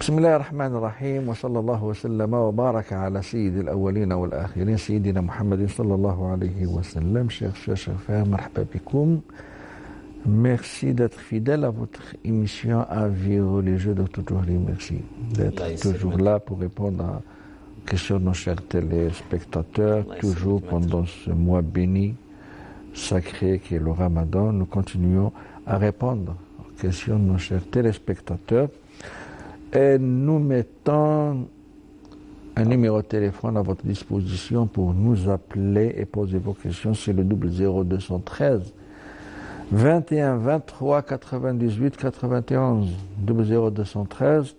بسم الله الرحمن الرحيم وصلى الله وسلم وبارك على سيد الأولين والآخرين سيدنا محمد صلى الله عليه وسلم. Chers frères, marhaba bikoum. Merci d'être fidèle à votre émission Avis religieux de Toutouri. Merci d'être toujours là pour répondre aux questions de nos chers téléspectateurs, toujours pendant ce mois béni, sacré qui est le Ramadan. Nous continuons à répondre aux questions de nos chers téléspectateurs. Et nous mettons un numéro de téléphone à votre disposition pour nous appeler et poser vos questions. C'est le 00213 21 23 98 91. 00213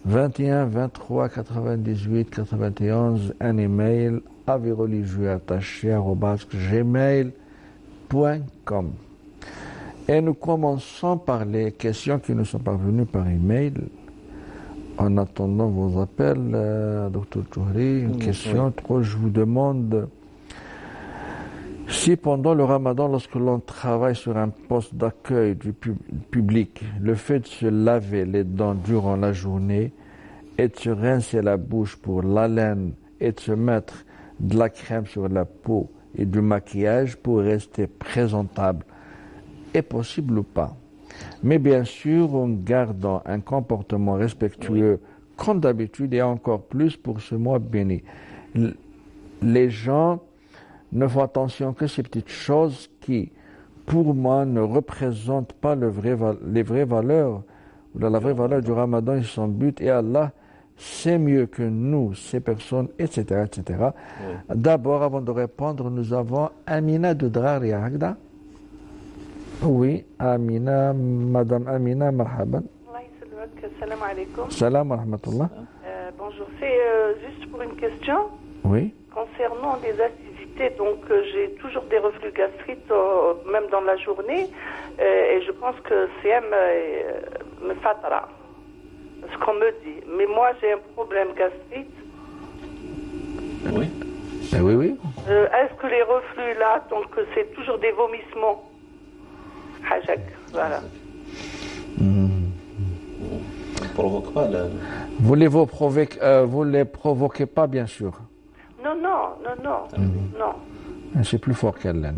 21 23 98 91. Un email avisreligieux@gmail.com. Et nous commençons par les questions qui nous sont parvenues par email. En attendant vos appels, Dr Toutouri, une question. Je vous demande si pendant le Ramadan, lorsque l'on travaille sur un poste d'accueil du public, le fait de se laver les dents durant la journée et de se rincer la bouche pour l'haleine et de se mettre de la crème sur la peau et du maquillage pour rester présentable est possible ou pas? Mais bien sûr, en gardant un comportement respectueux, comme d'habitude, et encore plus pour ce mois béni. Les gens ne font attention que ces petites choses qui, pour moi, ne représentent pas les vraies valeurs, la vraie valeur du Ramadan et son but. Et Allah sait mieux que nous, ces personnes, etc., etc. D'abord, avant de répondre, nous avons Amina de Draria Hagda. Oui, Amina, Madame Amina, marhaban. Salam alaikum. Salam wa rahmatullah. Bonjour, c'est juste pour une question. Oui. Concernant des acidités, donc j'ai toujours des reflux gastriques, même dans la journée, et je pense que c'est me fatara, ce qu'on me dit. Mais moi, j'ai un problème gastrique. Oui. Oui. Est-ce que les reflux là, donc c'est toujours des vomissements? Voilà. Provoque pas Vous les provoquez pas, bien sûr. Non. C'est plus fort qu'elle.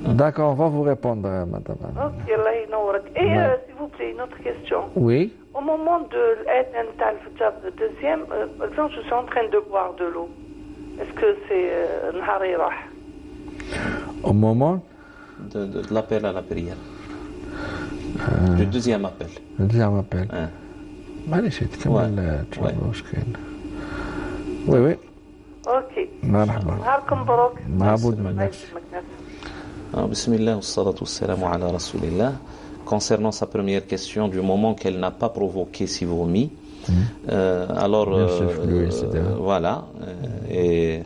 D'accord, on va vous répondre, madame. Ok, Allah yinourak. Et s'il vous plaît, une autre question. Oui. Au moment de l'aide le deuxième, par exemple, je suis en train de boire de l'eau. Est-ce que c'est Nharirah? Au moment de l'appel à la prière. Le deuxième appel. Le deuxième appel. معليش تكمل Oui. Ok. مرحبا. نهاركم مبروك. معبود منك. Bismillah wa salatu wa salamu ala rasulillah. Concernant sa première question, du moment qu'elle n'a pas provoqué ses vomis, alors voilà, et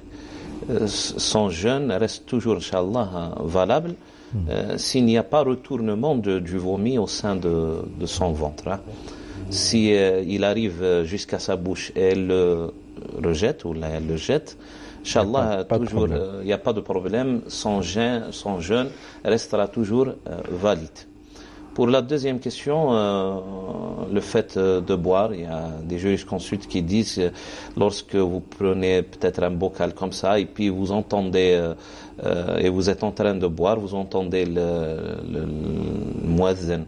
son jeûne reste toujours, Inch'Allah, valable s'il n'y a pas retournement du vomi au sein de son ventre. Si il arrive jusqu'à sa bouche et elle le rejette ou elle le jette, Inch'Allah, toujours, il n'y a pas de problème, son jeûne restera toujours valide. Pour la deuxième question, le fait de boire, il y a des jurisconsultes qui disent lorsque vous prenez peut-être un bocal comme ça et puis vous entendez et vous êtes en train de boire, vous entendez le muezzin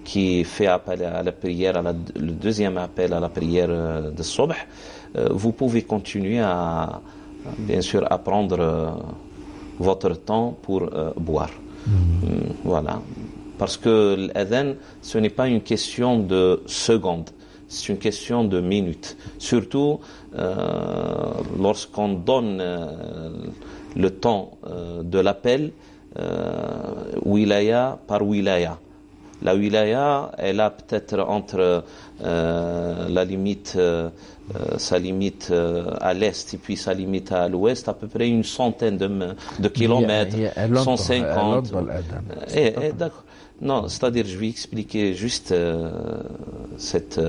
qui fait appel à la prière, le deuxième appel à la prière de Subh, vous pouvez continuer à bien sûr à prendre votre temps pour boire. Voilà. Parce que l'adhan, ce n'est pas une question de secondes, c'est une question de minutes. Surtout lorsqu'on donne le temps de l'appel wilaya par wilaya. La wilaya, elle a peut-être entre la limite, sa limite à l'est et puis sa limite à l'ouest, à peu près une centaine de kilomètres, 150. D'accord. Non, c'est-à-dire, je vais expliquer juste cette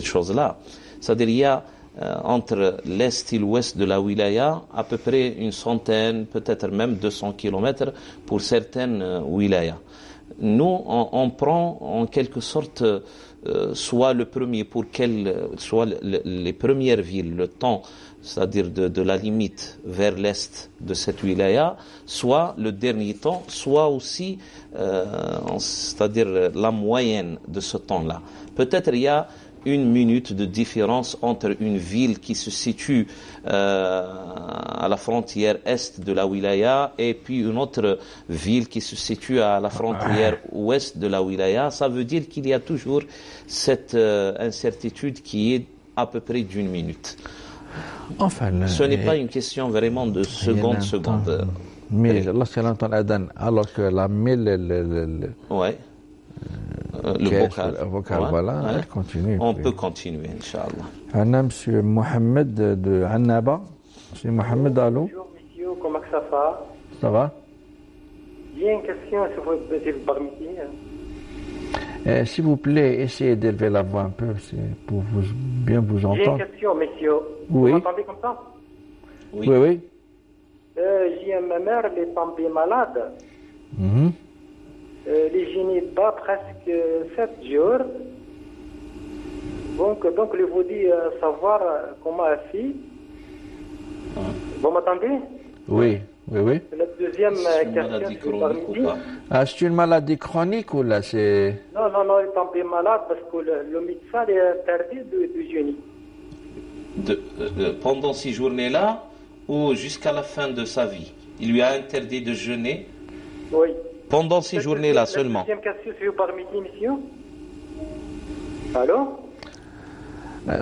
chose-là. C'est-à-dire, il y a entre l'est et l'ouest de la wilaya à peu près une centaine, peut-être même 200 kilomètres pour certaines wilayas. Nous, on prend en quelque sorte soit le premier soit les premières villes, le temps, c'est-à-dire de la limite vers l'est de cette wilaya, soit le dernier temps, soit aussi, c'est-à-dire la moyenne de ce temps-là. Peut-être il y a 1 minute de différence entre une ville qui se situe à la frontière est de la wilaya et puis une autre ville qui se situe à la frontière ouest de la wilaya. Ça veut dire qu'il y a toujours cette incertitude qui est à peu près d'1 minute. Enfin, ce n'est pas une question vraiment de seconde. Mais lorsque c'est l'entend l'adhan, alors que la mille... Ouais. Le vocal, ouais, voilà, ouais. Elle continue. On peut continuer, Inch'Allah. Anna, monsieur Mohamed de Annaba. Monsieur Mohamed, allô? Bonjour, monsieur, comment ça va? Ça va? J'ai une question, si vous permettez. S'il vous plaît, essayez d'élever la voix un peu pour bien vous entendre. J'ai une question, monsieur. Oui. Vous m'entendez comme ça? Oui. Oui. J'ai ma mère, elle est tombée malade. Les génies-bas presque 7 jours. Donc je vous dis savoir comment elle fait. Vous m'entendez? Oui. La deuxième question, c'est une maladie chronique ou là c'est... Non, elle est tombée malade parce que le médecin est interdit de jeûner. Pendant ces journées-là ou jusqu'à la fin de sa vie? Il lui a interdit de jeûner? Oui. Pendant ces journées-là seulement. Deuxième question, si vous permettez, monsieur. Allô?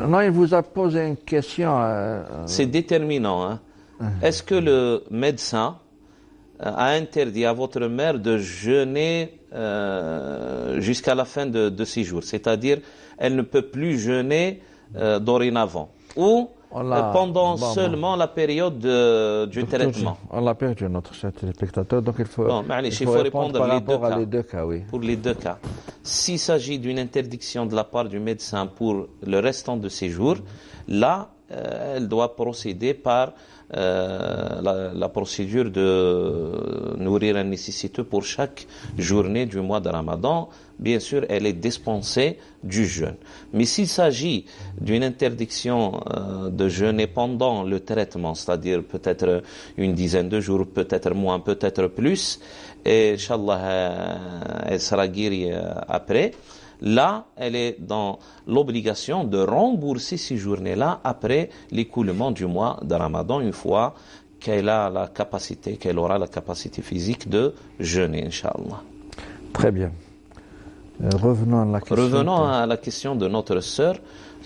Non, il vous a posé une question. C'est déterminant. Hein? Est-ce que le médecin a interdit à votre mère de jeûner jusqu'à la fin de ses jours? C'est-à-dire, elle ne peut plus jeûner dorénavant. Ou pendant seulement la période du traitement. On l'a perdu, notre cher téléspectateur, donc il faut répondre par rapport à les deux cas, oui. Pour les deux cas. S'il s'agit d'une interdiction de la part du médecin pour le restant de ses jours, là, elle doit procéder par la procédure de nourrir un nécessiteux pour chaque journée du mois de Ramadan. Bien sûr, elle est dispensée du jeûne. Mais s'il s'agit d'une interdiction de jeûner pendant le traitement, c'est-à-dire peut-être une dizaine de jours, peut-être moins, peut-être plus, et Inch'Allah, elle sera guérie après. Là, elle est dans l'obligation de rembourser ces journées-là après l'écoulement du mois de Ramadan, une fois qu'elle aura la capacité physique de jeûner, Inch'Allah. Très bien. Revenons à la question de notre sœur.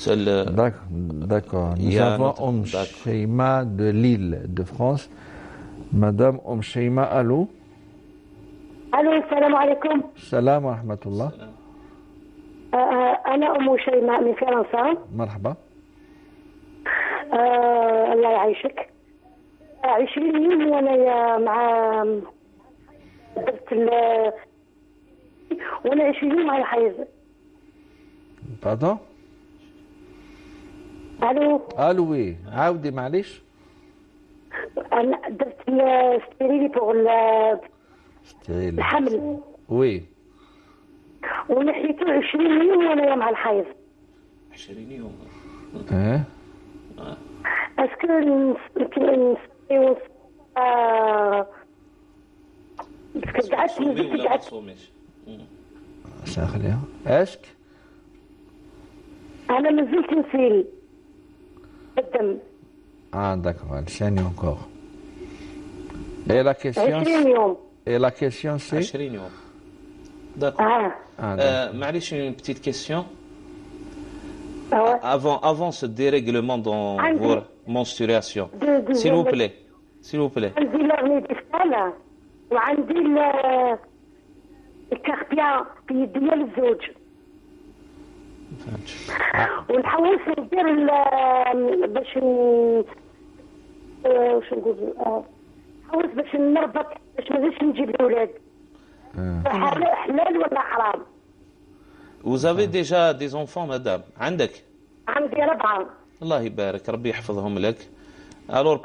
D'accord. Nous avons Sheima de Lille, de France. Madame Sheima, allô? Allô, salam alaikum. Salam wa rahmatullah. أنا شيماء من فرنسا. مرحبا. الله يعيشك. 20 يوم وأنا مع درت وأنا 20 يوم على الحيض. Pardon? ألو وي عاودي معليش. أنا درت ستيريلي بوغ الحمل. وي. ونحيته 20 يوم وانا مع الحيض. 20 يوم. اسكو نسقيو باسكو قعدت ساخليها اسك انا مازلت نسيل الدم. D'accord, elle saigne encore. Et la question 20 يوم. Et la question c'est 20 يوم. D'accord. معليش une petite question. Avant ce dérèglement dans vos menstruations, s'il vous plaît. عندي الغني ديال وعندي الكاربيا في يد ديال الزوج. فهمتش. ونحوس ندير باش واش نقول نحوس باش نربط باش ما نزيدش نجيب الاولاد. حلال ولا حرام؟ Vous avez déjà des enfants, madame? عندك؟ عندي 4. الله يبارك، ربي يحفظهم لك. Alors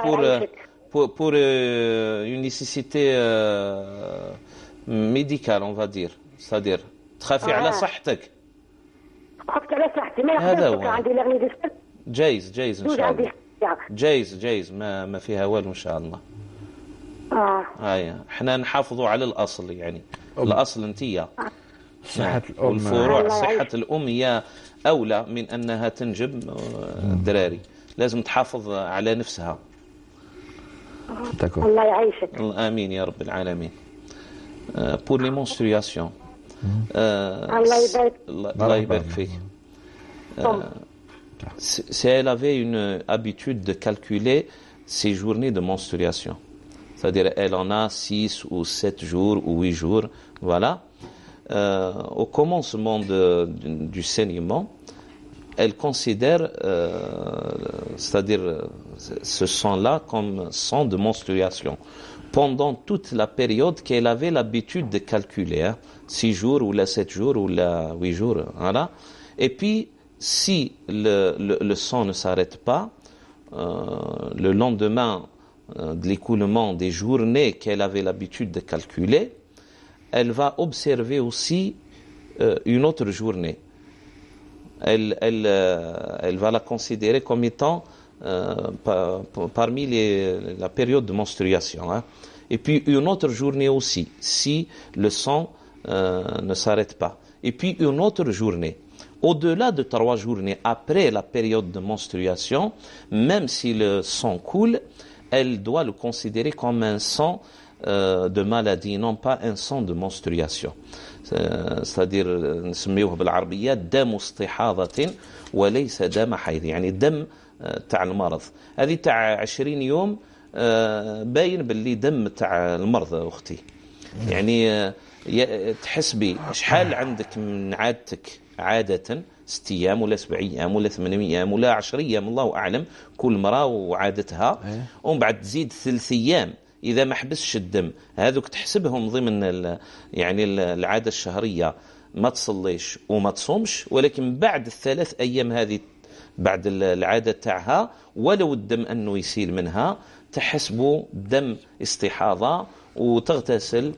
pour une nécessité médicale, on va dire, c'est-à-dire تخافي على صحتك. خفت على صحتي ما هذا نقدرش هو. عندي لغني ديال جايز ان زوج شاء عندي الله. جايز ما فيها والو ان شاء الله. هاي احنا نحافظوا على الاصل، يعني الاصل انتيا صحة الأم والفروع. صحة الأم هي أولى من أنها تنجب الدراري، لازم تحافظ على نفسها. الله يعيشك. آمين يا رب العالمين. pour les menstruations. الله يبارك فيك. Si elle avait une habitude de calculer ses journées de menstruation, c'est-à-dire elle en a 6 ou 7 jours ou 8 jours, voilà. Au commencement du saignement, elle considère, c'est-à-dire ce sang-là comme sang de menstruation pendant toute la période qu'elle avait l'habitude de calculer, 6 jours ou 7 jours ou 8 jours, voilà. Et puis, si le sang ne s'arrête pas, le lendemain de l'écoulement des journées qu'elle avait l'habitude de calculer, elle va observer aussi une autre journée. Elle va la considérer comme étant parmi la période de menstruation. Hein. Et puis une autre journée aussi, si le sang ne s'arrête pas. Et puis une autre journée. Au-delà de 3 journées après la période de menstruation, même si le sang coule, elle doit le considérer comme un sang de maladie, non pas un sang de menstruation. C'est-à-dire نسميوه بالعربية دم استحاضة وليس دم حيض، يعني دم تاع المرض. هذه تاع 20 يوم باين باللي دم تاع المرض اختي. يعني تحسبي شحال عندك من عادتك عادة 6 أيام ولا 7 أيام ولا 8 أيام ولا 10 أيام، الله أعلم، كل مرأة وعادتها. ومن بعد تزيد 3 أيام إذا ما حبسش الدم، هذوك تحسبهم ضمن يعني العادة الشهرية، ما تصليش وما تصومش، ولكن بعد ال3 أيام هذه بعد العادة تاعها ولو الدم أنه يسيل منها تحسبوا دم استحاضة وتغتسل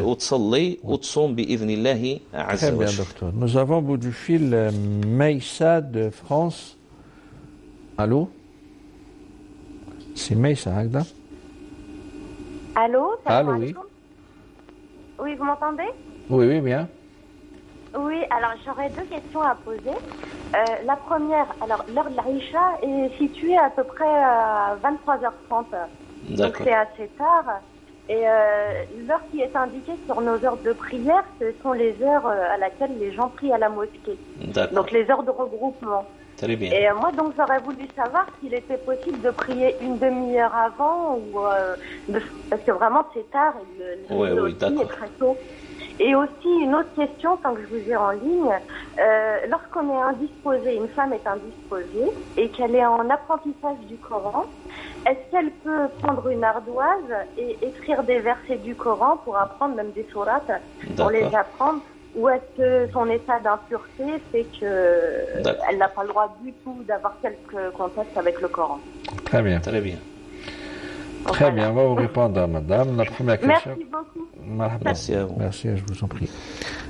وتصلي وتصوم بإذن الله عز وجل. Très bien, docteur. Nous avons au bout du fil Maïssa de France. Allô? C'est Maïssa, Agda? Allô, allô, oui. Oui, vous m'entendez? Oui, bien. Oui, alors j'aurais 2 questions à poser. La première, alors l'heure de l'Aïcha est située à peu près à 23h30. Donc c'est assez tard. Et l'heure qui est indiquée sur nos heures de prière, ce sont les heures à laquelle les gens prient à la mosquée. Donc les heures de regroupement. Très bien. Et moi, donc, j'aurais voulu savoir s'il était possible de prier une demi-heure avant, ou parce que vraiment c'est tard, le est très tôt. Et aussi une autre question, tant que je vous ai en ligne, lorsqu'on est indisposé, une femme est indisposée et qu'elle est en apprentissage du Coran, est-ce qu'elle peut prendre une ardoise et écrire des versets du Coran pour apprendre même des sourates, pour les apprendre? Ou est-ce que son état d'impureté fait qu'elle n'a pas le droit du tout d'avoir quelque contact avec le Coran? Très bien. Très bien. Très bien, on va vous répondre, madame. La première question. Merci beaucoup. Merci à vous. Merci, je vous en prie.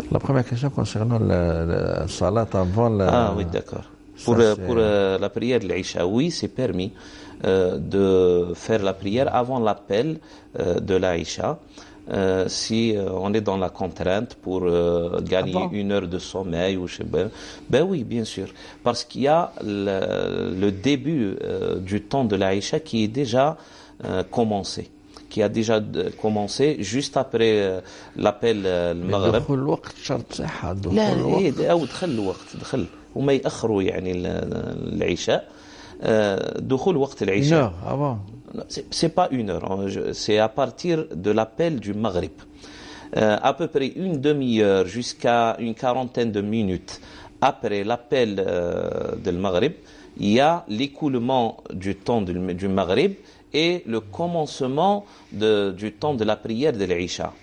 La première question concernant la salat avant la... Ah oui, d'accord. Pour la prière de l'Aïcha, oui, c'est permis de faire la prière avant l'appel de l'Aïcha. Si on est dans la contrainte pour gagner 1 heure de sommeil ou je sais pas, ben oui, bien sûr, parce qu'il y a le début du temps de l'Aïcha qui est déjà commencé, juste après l'appel المغرب. دخول الوقت شرط صحة. لا أو دخل الوقت دخل وما يأخروا يعني العشاء. دخول وقت العشاء. 1 heure avant. C'est pas 1 heure, c'est à partir de l'appel du Maghrib. à peu près une demi-heure jusqu'à une quarantaine de minutes après l'appel de Maghrib, il y a l'écoulement du temps du Maghrib et le commencement du temps de la prière de l'Isha.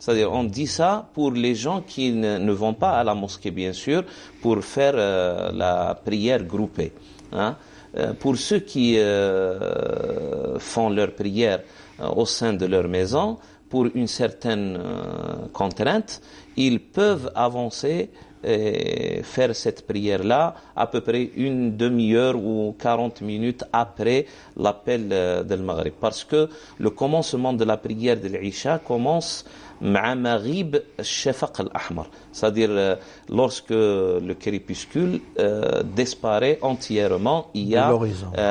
C'est-à-dire on dit ça pour les gens qui ne vont pas à la mosquée, bien sûr, pour faire la prière groupée. Hein. Pour ceux qui font leur prière au sein de leur maison, pour une certaine contrainte, ils peuvent avancer et faire cette prière-là à peu près une demi-heure ou 40 minutes après l'appel de Maghrib. Parce que le commencement de la prière de l'Isha commence مع مغيب الشفق الأحمر, c'est-à-dire lorsque le crépuscule disparaît entièrement, il y a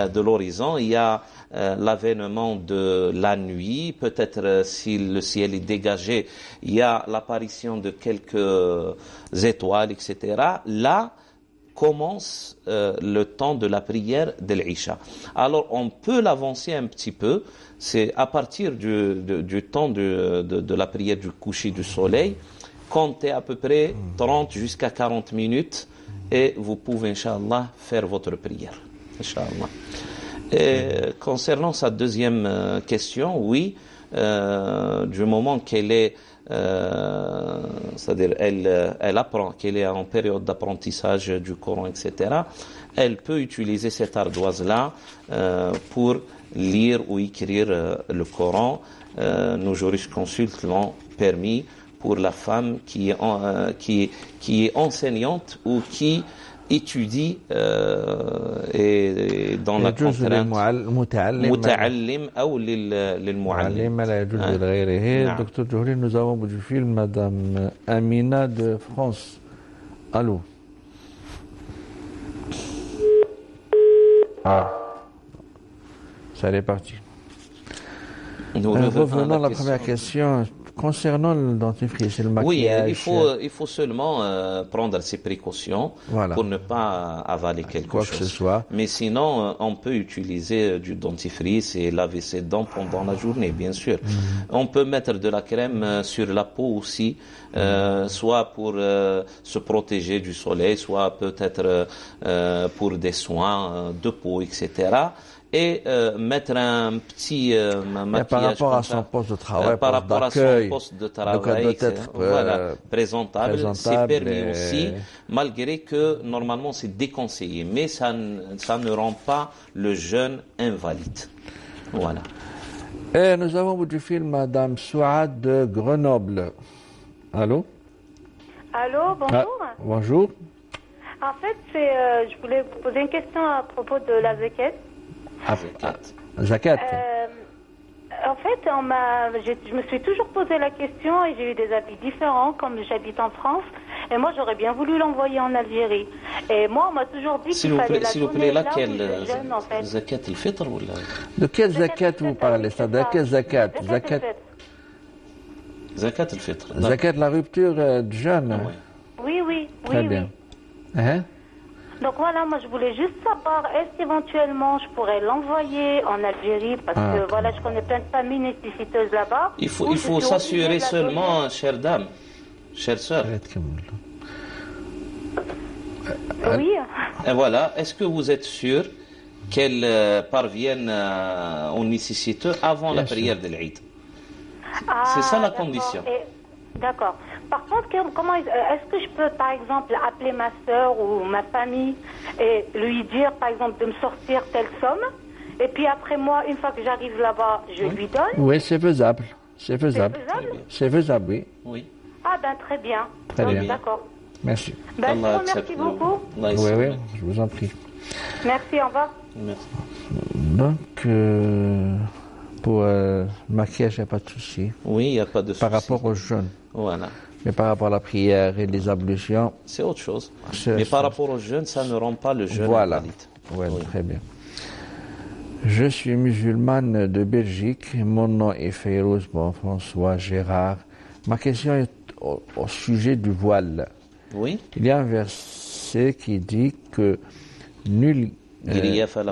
de l'horizon, il y a l'avènement de la nuit, peut-être si le ciel est dégagé, il y a l'apparition de quelques étoiles, etc. Là commence le temps de la prière de l'Isha. Alors on peut l'avancer un petit peu, c'est à partir du temps de la prière du coucher du soleil, comptez à peu près 30 jusqu'à 40 minutes et vous pouvez, Inch'Allah, faire votre prière. Inch'Allah. Et concernant sa deuxième question, oui, du moment qu'elle est c'est-à-dire elle apprend, qu'elle est en période d'apprentissage du Coran, etc., elle peut utiliser cette ardoise-là pour lire ou écrire le Coran. Nos jurisconsultes l'ont permis pour la femme qui est enseignante ou qui étudie et dans la contrainte متعلم أو للمعلم. لا يجوز لغيره. Docteur Djohri, nous avons au bout du fil Madame Amina de France. Allô. Ça est parti. Revenons à la première question. Concernant le dentifrice et le maquillage... Oui, il faut seulement prendre ses précautions pour ne pas avaler quelque chose. Que ce soit. Mais sinon, on peut utiliser du dentifrice et laver ses dents pendant la journée, bien sûr. On peut mettre de la crème sur la peau aussi, soit pour se protéger du soleil, soit peut-être pour des soins de peau, etc. Et mettre un petit maquillage par rapport à son poste de travail, par rapport à son poste de travail, voilà, présentable, c'est permis aussi, malgré que normalement c'est déconseillé, mais ça ne rend pas le jeune invalide. Voilà. Et nous avons au bout du fil Madame Souad de Grenoble. Allô? Allô, bonjour. Bonjour. En fait, je voulais vous poser une question à propos de la zakat. Zakat. En fait, je me suis toujours posé la question et j'ai eu des avis différents, comme j'habite en France. Et moi, j'aurais bien voulu l'envoyer en Algérie. Et moi, on m'a toujours dit qu'il fallait la donner là où j'étais jeune, en fait. Zakat al-Fitr ou de quelle zakat vous parlez? De quelle zakat? Zakat al-Fitr. Zakat, la rupture de jeûne. Oui. Très bien. Donc voilà, moi je voulais juste savoir, est-ce qu'éventuellement je pourrais l'envoyer en Algérie, parce que voilà, je connais plein de familles nécessiteuses là-bas. Il faut s'assurer seulement, chère dame, chère sœur. Oui. Et voilà, est-ce que vous êtes sûr qu'elle parvienne aux nécessiteux avant la prière de l'Eid? C'est ça la condition. D'accord. Par contre, est-ce que je peux, par exemple, appeler ma sœur ou ma famille et lui dire, par exemple, de me sortir telle somme, et puis après moi, une fois que j'arrive là-bas, je lui donne? Oui, c'est faisable. C'est faisable, oui. Ah ben très bien. Très bien. D'accord. Merci. Ben, je vous remercie beaucoup. Oui, je vous en prie. Merci, au revoir. Merci. Donc, pour le maquillage, il n'y a pas de souci. Oui, il n'y a pas de souci. Par rapport aux jeunes. Voilà. Mais par rapport à la prière et les ablutions... C'est autre chose. Mais par rapport aux jeunes, ça ne rend pas le jeune invalide. Voilà, très bien. Je suis musulmane de Belgique. Mon nom est Férouz François Gérard. Ma question est au sujet du voile. Oui. Il y a un verset qui dit que nul grief à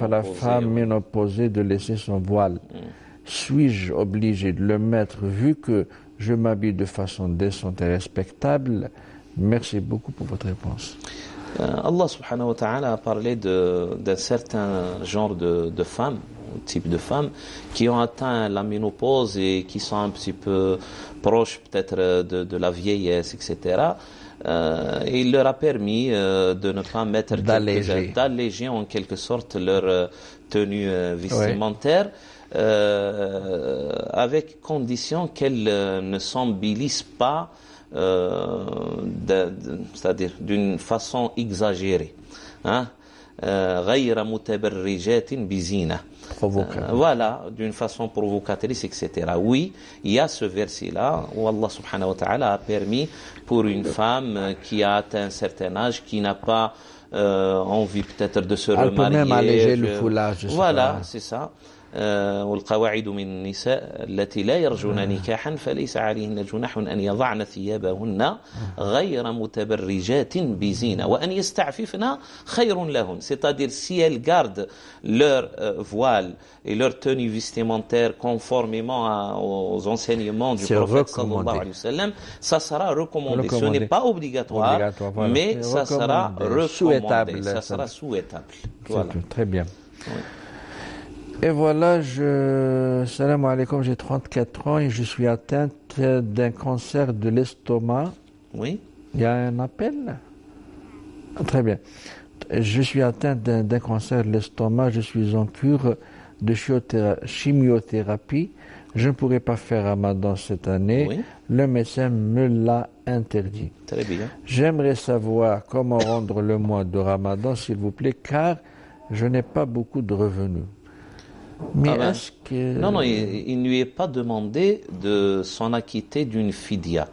la femme ménopausée de laisser son voile. Suis-je obligé de le mettre vu que je m'habille de façon décente et respectable. Merci beaucoup pour votre réponse. Allah subhanahu wa ta'ala a parlé d'un certain genre de femmes, type de femmes, qui ont atteint la ménopause et qui sont un petit peu proches peut-être de la vieillesse, etc. Et il leur a permis de ne pas mettre d'alléger en quelque sorte leur tenue vestimentaire, avec condition qu'elles ne s'embellissent pas, c'est-à-dire d'une façon exagérée. غير متبرجات بزينة. Voilà, d'une façon provocatrice, etc. Oui, il y a ce verset-là où Allah subhanahu wa ta'ala a permis pour une femme qui a atteint un certain âge, qui n'a pas envie peut-être de se remarier. Elle peut même alléger le foulard. Voilà, c'est ça. والقواعد من النساء التي لا يرجون نكاحا فليس عليهن جناح أن يضعن ثيابهن غير متبرجات بزينة وأن يستعففن خير لهن. C'est-à-dire si elles gardent leur voile et leur tenue vestimentaire conformément aux enseignements du prophète sallallahu alayhi wa sallam, ça sera recommandé. Ce n'est pas obligatoire, voilà. Mais ça sera recommandé, ça sera souhaitable. Voilà. Très bien. Oui. Et voilà, salam alaikum, j'ai 34 ans et je suis atteinte d'un cancer de l'estomac. Oui. Il y a un appel? Très bien. Je suis atteinte d'un cancer de l'estomac, je suis en cure de chimiothérapie. Je ne pourrai pas faire Ramadan cette année. Oui. Le médecin me l'a interdit. Très bien. J'aimerais savoir comment rendre le mois de Ramadan, s'il vous plaît, car je n'ai pas beaucoup de revenus. Mais est-ce que... Non, il ne lui est pas demandé de s'en acquitter d'une fidya.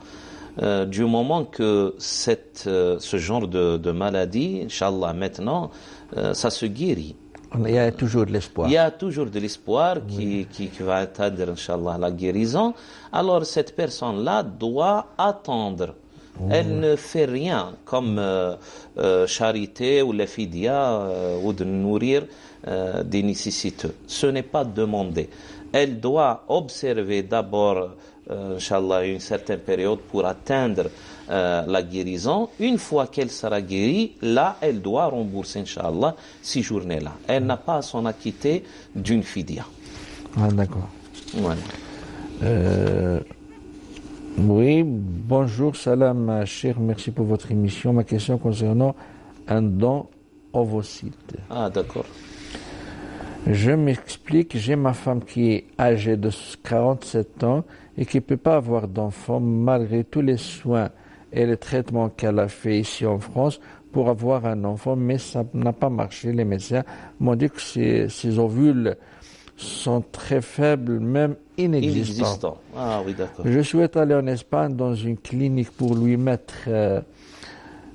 Du moment que ce genre de maladie, Inch'Allah, maintenant, ça se guérit. Il y a toujours de l'espoir. Il y a toujours de l'espoir qui va atteindre, Inch'Allah, la guérison. Alors, cette personne-là doit attendre. Elle ne fait rien comme charité ou la fidya ou de nourrir des nécessiteux. Ce n'est pas demandé. Elle doit observer d'abord, Inch'Allah, une certaine période pour atteindre la guérison. Une fois qu'elle sera guérie, là, elle doit rembourser, Inch'Allah, ces journées-là. Elle n'a pas à s'en acquitter d'une fidya. Ah, d'accord. Voilà. Oui, bonjour, salam, cher, merci pour votre émission. Ma question concernant un don ovocyte. Ah, d'accord. Je m'explique, j'ai ma femme qui est âgée de 47 ans et qui ne peut pas avoir d'enfant malgré tous les soins et les traitements qu'elle a fait ici en France pour avoir un enfant, mais ça n'a pas marché. Les médecins m'ont dit que ses ovules sont très faibles, même inexistants. Ah oui, d'accord. Je souhaite aller en Espagne dans une clinique pour lui mettre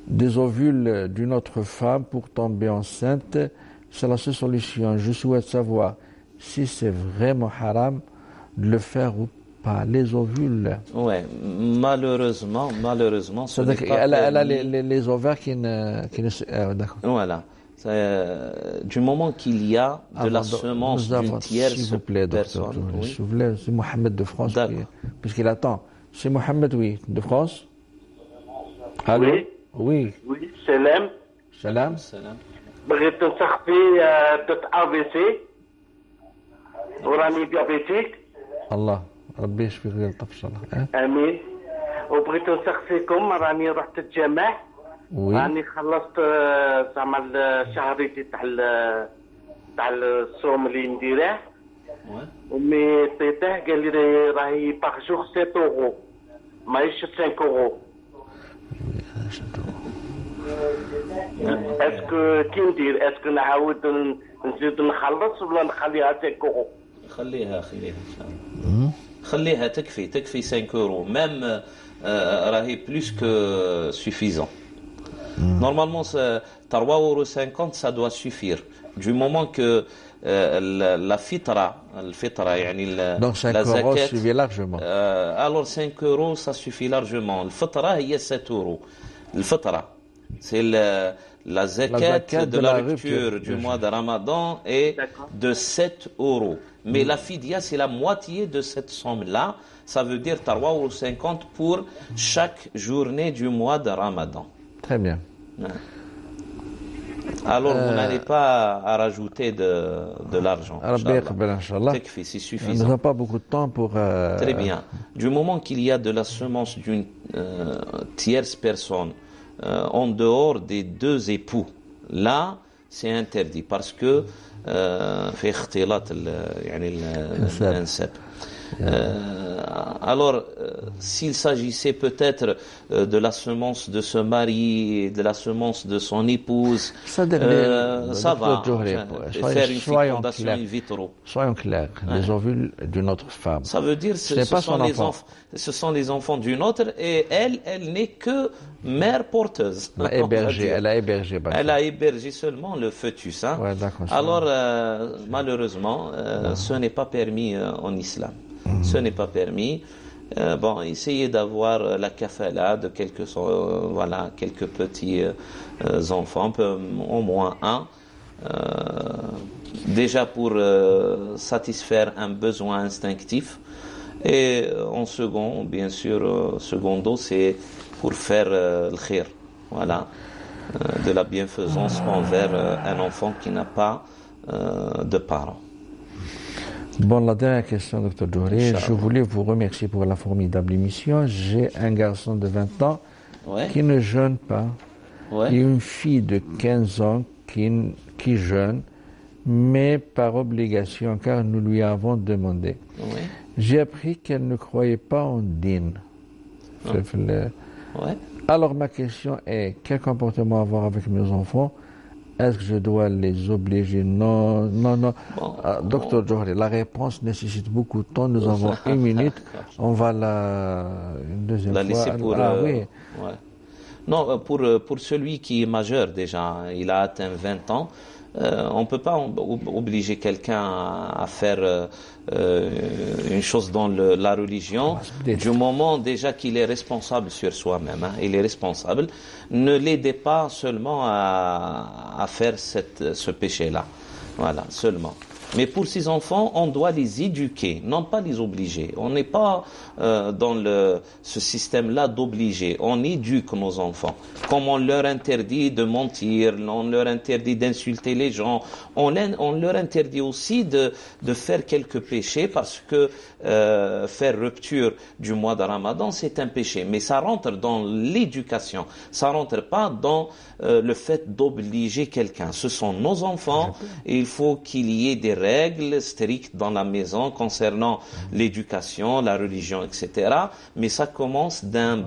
des ovules d'une autre femme pour tomber enceinte. C'est la seule solution. Je souhaite savoir si c'est vraiment haram de le faire ou pas, les ovules. Oui, malheureusement, ce n'est pas elle a les ovaires qui ne... d'accord. Voilà. Du moment qu'il y a de la semence d'une tierce s'il vous plaît, personne. Docteur, s'il vous plaît, c'est Mohamed de France, puisqu'il attend. C'est Mohamed, oui, de France. Allô? Oui. Oui, salam. Salam. بغيت نسقسي دوت AVC وراني ديابيتيك. الله ربي يشفيك ويلطف ان شاء الله. امين. وبغيت نسقسيكم راني رحت الجامع. راني خلصت زعما شهريتي تاع الصوم اللي نديره. ومي طيته قال لي راهي باغ جور 7 اورو ماهيش 5 اورو. اسكو كي ندير اسكو نعاود نزيد نخلص ولا نخليها 5 اورو؟ خليها ان شاء الله. خليها تكفي 5 اورو ميم راهي بلوس كو سوفيزون. Normalement, 3,50 € ça doit suffire. Du moment que la fitra, donc 5 € suffit largement. Alors 5 € ça suffit largement. Le fitra, il y a 7 €. Le fitra, c'est la zakat de la rupture du mois de Ramadan est de 7 €. Mais la fidya, c'est la moitié de cette somme-là. Ça veut dire 3,50 € pour chaque journée du mois de Ramadan. Très bien. Alors, vous n'allez pas à rajouter de l'argent. C'est suffisant. Nous n'avons pas beaucoup de temps pour... Très bien. Du moment qu'il y a de la semence d'une tierce personne en dehors des deux époux, là, c'est interdit parce que fait اختلاط يعني الانساب. Alors, s'il s'agissait peut-être de la semence de ce mari, de la semence de son épouse, ça va. Faire une fécondation in vitro. Soyons clairs, les ovules d'une autre femme. Ça veut dire ce sont les enfants d'une autre et elle n'est que mère porteuse. Elle a hébergé seulement le fœtus. Hein. Ouais, alors, malheureusement, ce n'est pas permis en islam. Ce n'est pas permis. Essayez d'avoir la kafala de quelques petits enfants, au moins un, déjà pour satisfaire un besoin instinctif. Et en second, bien sûr, secondo, c'est pour faire le khir, de la bienfaisance envers un enfant qui n'a pas de parents. Bon, la dernière question, Dr Djouri. Je voulais vous remercier pour la formidable émission. J'ai un garçon de 20 ans qui ne jeûne pas et une fille de 15 ans qui jeûne, mais par obligation, car nous lui avons demandé. J'ai appris qu'elle ne croyait pas en din. Alors ma question est, quel comportement avoir avec mes enfants? Est-ce que je dois les obliger? Non. Docteur Djouri, la réponse nécessite beaucoup de temps. Nous avons 1 minute. On va une deuxième fois. Laisser pour... Non, pour celui qui est majeur déjà, il a atteint 20 ans, on ne peut pas obliger quelqu'un à faire une chose dans la religion du moment déjà qu'il est responsable sur soi-même. Il est responsable. Ne l'aidez pas seulement à faire ce péché-là. Voilà, seulement. Mais pour ces enfants, on doit les éduquer, non pas les obliger. On n'est pas dans ce système-là d'obliger. On éduque nos enfants. Comme on leur interdit de mentir, on leur interdit d'insulter les gens, on leur interdit aussi de faire quelques péchés parce que faire rupture du mois de Ramadan, c'est un péché. Mais ça rentre dans l'éducation. Ça rentre pas dans le fait d'obliger quelqu'un. Ce sont nos enfants et il faut qu'il y ait des règles strictes dans la maison concernant l'éducation, la religion, etc. Mais ça commence d'un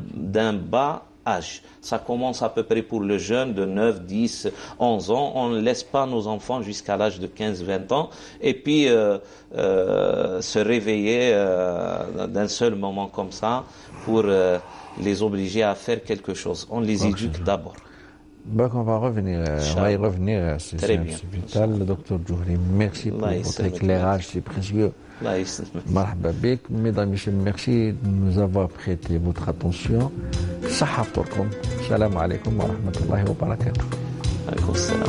bas âge. Ça commence à peu près pour le jeune de 9, 10, 11 ans. On ne laisse pas nos enfants jusqu'à l'âge de 15, 20 ans et puis se réveiller d'un seul moment comme ça pour les obliger à faire quelque chose. On les éduque d'abord. On va y revenir, c'est vital. Le docteur Djouri, merci pour votre éclairage, c'est précieux. Marhaba bik. Mesdames et messieurs, merci de nous avoir prêté votre attention. Sahatorkum. Salam alaikum wa rahmatullahi wa barakatuh. Alaikum salam.